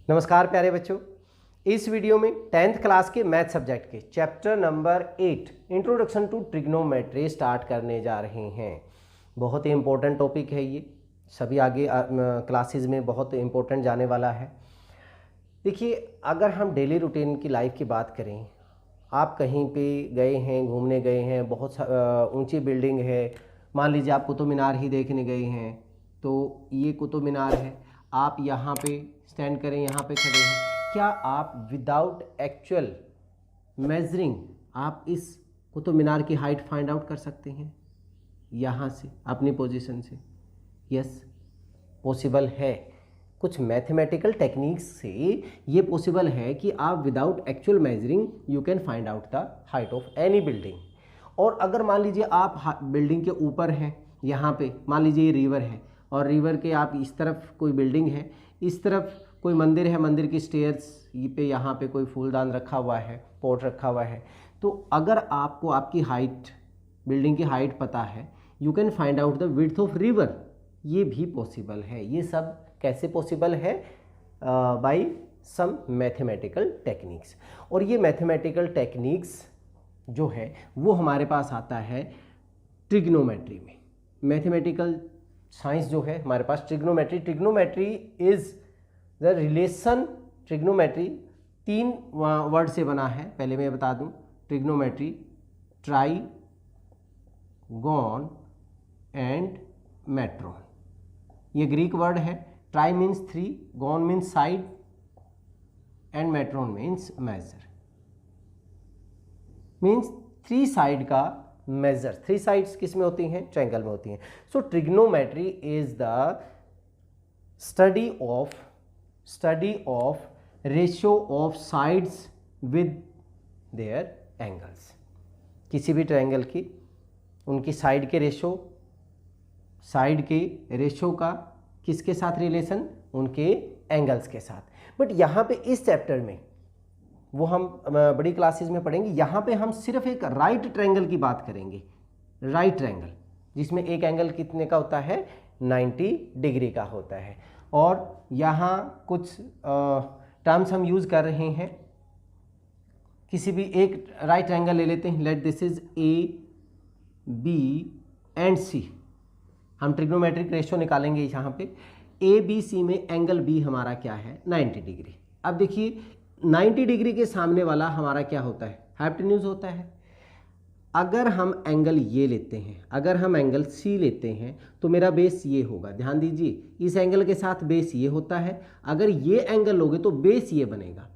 नमस्कार प्यारे बच्चों, इस वीडियो में 10th क्लास के मैथ सब्जेक्ट के chapter number 8 introduction to trigonometry start करने जा रहे हैं। बहुत ही इम्पोर्टेंट टॉपिक है ये, सभी आगे क्लासेस में बहुत इम्पोर्टेंट जाने वाला है। देखिए, अगर हम डेली रूटीन की लाइफ की बात करें, आप कहीं पे गए हैं, घूमने गए हैं, बहुत ऊंची बिल्डिंग है, मान लीजिए आप कुतुब मीनार ही देखने गए हैं, तो ये कुतुब मीनार है, आप यहाँ पे स्टैंड करें, यहाँ पे खड़े हैं, क्या आप विदाउट एक्चुअल मेजरिंग आप इस कुतुब मीनार की हाइट फाइंड आउट कर सकते हैं यहाँ से अपनी पोजीशन से? यस, पॉसिबल है। कुछ मैथमेटिकल टेक्निक्स से ये पॉसिबल है कि आप without actual measuring you can find out the height of any building. और अगर मान लीजिए आप बिल्डिंग के ऊपर हैं, यहाँ पे मान लीजिए ये रिवर है और रिवर के आप इस तरफ कोई बिल्डिंग है, इस तरफ कोई मंदिर है, मंदिर की स्टेयर्स पे यहाँ पे कोई फूलदान रखा हुआ है, पॉट रखा हुआ है, तो अगर आपको आपकी हाइट, बिल्डिंग की हाइट पता है, you can find out the width of river. ये भी पॉसिबल है। ये सब कैसे पॉसिबल है? बाय सम मैथमेटिकल टेक्निक्स। और ये मैथमेटिकल टेक्निक्स जो है वो हमारे पास आता है ट्रिग्नोमेट्री में। मैथमेटिकल साइंस जो है हमारे पास trigonometry is the relation. Trigonometry 3 word से बना है, पहले मैं बता दूं। Trigonometry, tri, gon and metron, ये ग्रीक वर्ड है। Tri means 3, gon means side and metron means measure, means 3 side का मेजर। 3 साइड्स किस में होती हैं? ट्रायंगल में होती हैं। So trigonometry is the study of ratio of sides with their angles। किसी भी ट्रायंगल की उनकी साइड के रेशो, साइड के रेशो का किसके साथ रिलेशन? उनके एंगल्स के साथ। बट यहाँ पे इस चैप्टर में वो हम बड़ी क्लासेस में पढ़ेंगे। यहाँ पे हम सिर्फ एक राइट ट्रायंगल की बात करेंगे। राइट ट्रायंगल जिसमें एक एंगल कितने का होता है? 90 डिग्री का होता है। और यहाँ कुछ टर्म्स हम यूज़ कर रहे हैं। किसी भी एक राइट ट्रायंगल ले लेते हैं। Let this is A, B and C. हम ट्रिग्नोमेट्रिक रेशियो निकालेंगे यहाँ पे। ए बी सी में एंगल बी हमारा क्या है? 90 डिग्री। अब देखिए 90 डिग्री के सामने वाला हमारा क्या होता है? हाइपोटेन्यूज होता है। अगर हम एंगल ये लेते हैं, अगर हम एंगल सी लेते हैं तो मेरा बेस ये होगा। ध्यान दीजिए, इस एंगल के साथ बेस ये होता है। अगर ये एंगल लोगे तो बेस ये बनेगा।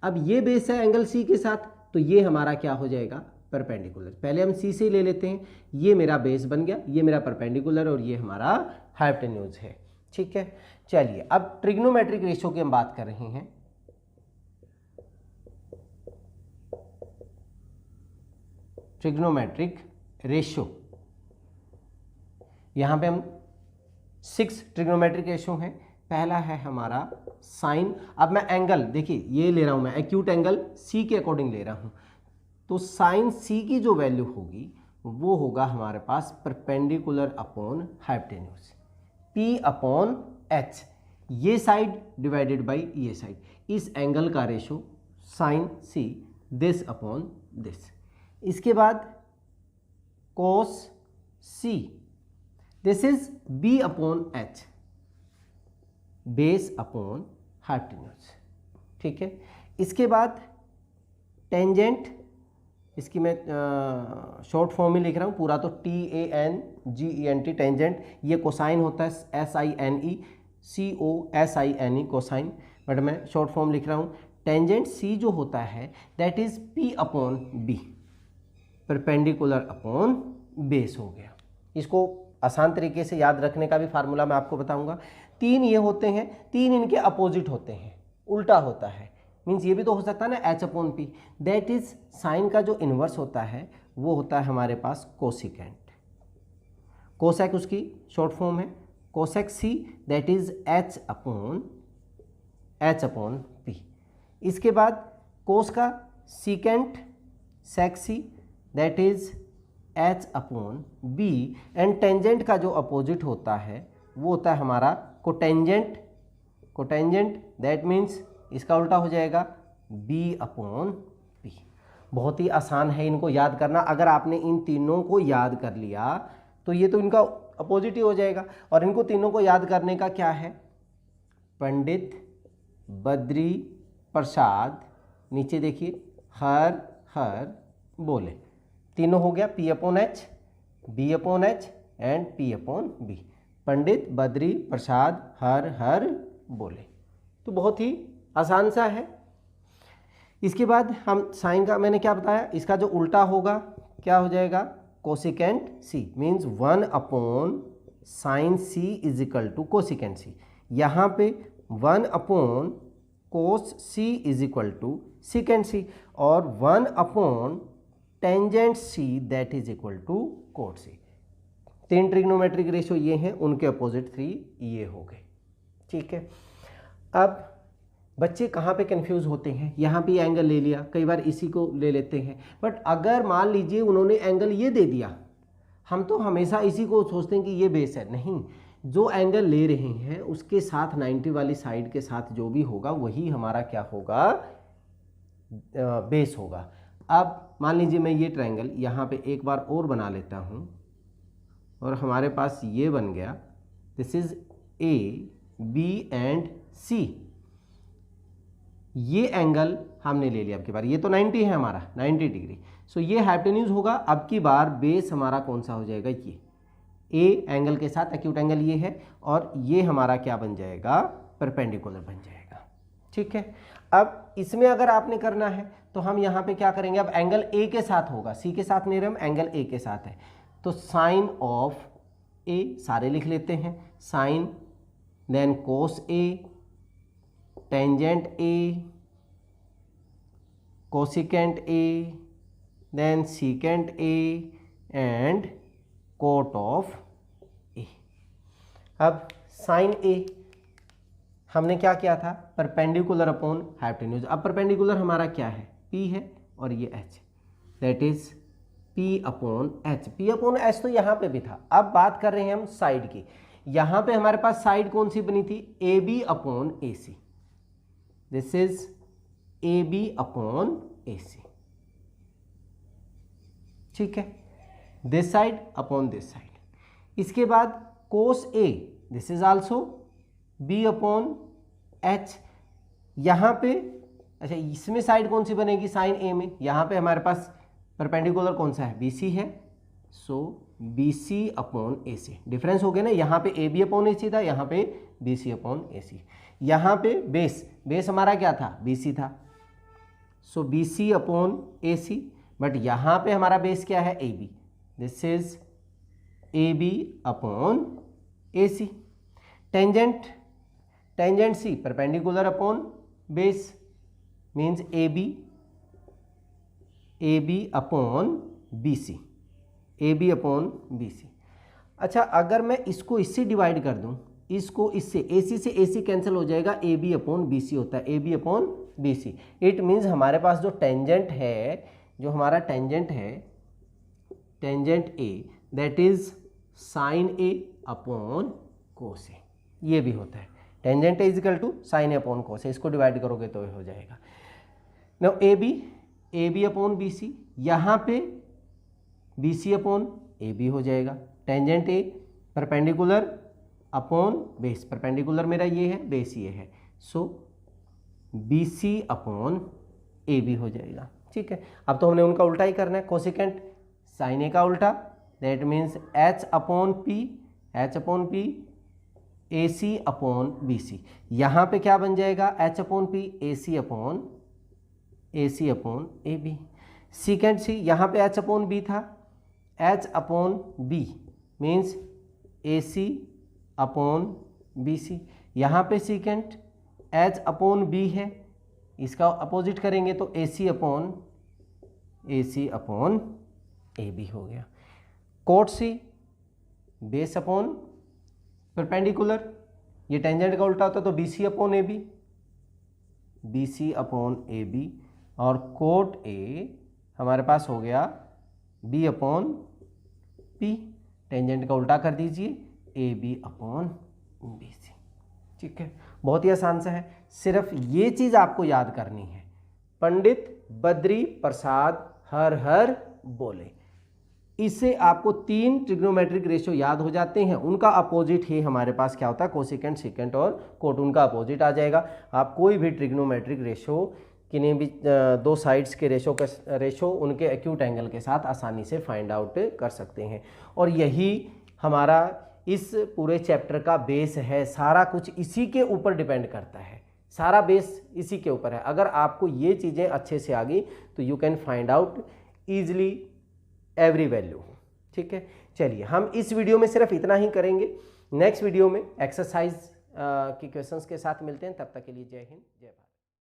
अब ये बेस है एंगल सी के साथ, तो ये हमारा क्या हो जाएगा? परपेंडिकुलर। पहले हम सी से ले लेते हैं। ये मेरा बेस बन गया, ये मेरा परपेंडिकुलर और ये हमारा हाइपोटेन्यूज है। ठीक है, चलिए अब ट्रिग्नोमेट्रिक रेशियो की हम बात कर रहे हैं। ट्रिग्नोमेट्रिक रेशियो, यहाँ पे हम 6 ट्रिग्नोमेट्रिक रेशियो हैं। पहला है हमारा साइन। अब मैं एंगल, देखिए ये ले रहा हूँ मैं, एक्यूट एंगल सी के अकॉर्डिंग ले रहा हूँ, तो साइन सी की जो वैल्यू होगी वो होगा हमारे पास perpendicular upon hypotenuse, P upon H. ये साइड डिवाइडेड बाई ये साइड, इस एंगल का ratio sine C, this upon this. इसके बाद cos C, this is B upon H, base upon hypotenuse. ठीक है, इसके बाद टेंजेंट, इसकी मैं शॉर्ट फॉर्म में लिख रहा हूँ, पूरा तो TANGENT टेंजेंट। ये कोसाइन होता है, SINE कोसाइन, बट मैं शॉर्ट फॉर्म लिख रहा हूँ। टेंजेंट सी जो होता है that is P upon B, perpendicular upon base हो गया। इसको आसान तरीके से याद रखने का भी फार्मूला मैं आपको बताऊंगा। 3 ये होते हैं, 3 इनके अपोजिट होते हैं, उल्टा होता है। मीन्स ये भी तो हो सकता है ना, H upon P. That is sine का जो इन्वर्स होता है वो होता है हमारे पास कोसिकेंट। कोसेक उसकी शॉर्ट फॉर्म है, cosec C, that is H upon P. इसके बाद कोस का secant, sec C, that is H upon B. And tangent का जो अपोजिट होता है वो होता है हमारा कोटेंजेंट, दैट मीन्स इसका उल्टा हो जाएगा बी अपॉन पी। बहुत ही आसान है इनको याद करना। अगर आपने इन तीनों को याद कर लिया तो ये तो इनका अपोजिट ही हो जाएगा। और इनको तीनों को याद करने का क्या है, पंडित बद्री प्रसाद, नीचे देखिए हर हर बोले, तीनों हो गया P upon H, B upon H and P upon B. Pandit Badri Prasad हर हर बोले, तो बहुत ही आसान सा है। इसके बाद हम साइन का मैंने क्या बताया, इसका जो उल्टा होगा क्या हो जाएगा, cosecant C, means 1 upon sine C is equal to cosecant C. यहाँ पे 1 upon cos C is equal to secant C, और 1 upon tangent C that is equal to cot C. 3 trigonometric ratio ये हैं, उनके अपोजिट 3 ये हो गए। ठीक है, अब बच्चे कहाँ पे कंफ्यूज होते हैं, यहाँ पे एंगल ले लिया, कई बार इसी को ले लेते हैं, बट अगर मान लीजिए उन्होंने एंगल ये दे दिया, हम तो हमेशा इसी को सोचते हैं कि ये बेस है। नहीं, जो एंगल ले रहे हैं उसके साथ 90 वाली साइड के साथ जो भी होगा वही हमारा क्या होगा, बेस होगा। अब मान लीजिए मैं ये ट्रायंगल यहाँ पे एक बार और बना लेता हूँ और हमारे पास ये बन गया, this is A B and C. ये एंगल हमने ले लिया अब की बार, ये तो 90 है हमारा, 90 डिग्री। सो ये हाइपोटेन्यूज होगा। अब की बार बेस हमारा कौन सा हो जाएगा, ये ए एंगल के साथ एक्यूट एंगल ये है, और ये हमारा क्या बन जाएगा, परपेंडिकुलर बन जाएगा। ठीक है, अब इसमें अगर आपने करना है तो हम यहाँ पे क्या करेंगे, अब एंगल ए के साथ होगा, सी के साथ नहीं, हम एंगल ए के साथ है, तो साइन ऑफ ए सारे लिख लेते हैं, sine then cos A, tangent A, cosecant A, then secant A and cot of A. अब साइन ए हमने क्या किया था, परपेंडिकुलर अपॉन हाइपोटेन्यूज। अब परपेंडिकुलर हमारा क्या है, P है और ये H, that is P upon H। P upon H तो यहाँ पे भी था। अब बात कर रहे हैं हम साइड की। यहाँ पे हमारे पास साइड कौन सी बनी थी, AB upon AC, this is AB upon AC। ठीक है, this side upon this side. इसके बाद कोस A, this is also B upon H। यहाँ पे अच्छा, इसमें साइड कौन सी बनेगी, साइन A में, यहाँ पे हमारे पास परपेंडिकुलर कौन सा है, BC है, सो BC अपॉन AC। डिफरेंस हो गया ना, यहाँ पे AB अपॉन AC था, यहाँ पे BC अपॉन AC। यहाँ पे बेस हमारा क्या था, BC था, so BC upon AC। But यहाँ पे हमारा बेस क्या है, AB, this is AB upon AC। Tangent C perpendicular upon base, means AB upon BC, AB upon BC। अच्छा, अगर मैं इसको इससे डिवाइड कर दूं, इसको इससे, AC से AC कैंसिल हो जाएगा, AB अपॉन BC होता है, AB upon BC। It means हमारे पास जो टेंजेंट है, जो हमारा टेंजेंट है, tangent A, that is sine A upon cos A। ये भी होता है, tangent A equal to sine A upon cos A। इसको डिवाइड करोगे तो ये हो जाएगा। नाउ AB अपॉन BC, यहाँ पे BC अपॉन AB हो जाएगा। Tangent A perpendicular upon base, perpendicular मेरा ये है, बेस ये है, सो BC अपॉन AB हो जाएगा। ठीक है, अब तो हमने उनका उल्टा ही करना है, कोसिकेंट साइन A का उल्टा, that means H upon P AC upon BC। यहाँ पे क्या बन जाएगा, H upon P AC upon AB। Secant C, यहाँ पे H अपॉन B था, H upon B means AC upon BC। यहाँ पे सीकेंट H अपॉन B है, इसका अपोजिट करेंगे तो AC अपॉन AB हो गया। Cot C, base upon perpendicular, ये टेंजेंट का उल्टा होता तो BC अपॉन AB, और कोट A हमारे पास हो गया B अपॉन P, टेंजेंट का उल्टा कर दीजिए, AB अपॉन BC। ठीक है, बहुत ही आसान सा है। सिर्फ ये चीज़ आपको याद करनी है, पंडित बद्री प्रसाद हर हर बोले। इससे आपको 3 ट्रिग्नोमेट्रिक रेशियो याद हो जाते हैं। उनका अपोजिट ही हमारे पास क्या होता है, कोसेकेंट, सेकेंट और कोट, उनका अपोजिट आ जाएगा। आप कोई भी ट्रिग्नोमेट्रिक रेशियो, किन्हीं भी 2 साइड्स के रेशो उनके एक्यूट एंगल के साथ आसानी से फाइंड आउट कर सकते हैं। और यही हमारा इस पूरे चैप्टर का बेस है। सारा कुछ इसी के ऊपर डिपेंड करता है, सारा बेस इसी के ऊपर है। अगर आपको ये चीज़ें अच्छे से आ गई तो you can find out easily every value. ठीक है, चलिए हम इस वीडियो में सिर्फ इतना ही करेंगे। नेक्स्ट वीडियो में एक्सरसाइज के क्वेश्चंस के साथ मिलते हैं। तब तक के लिए जय हिंद, जय भारत।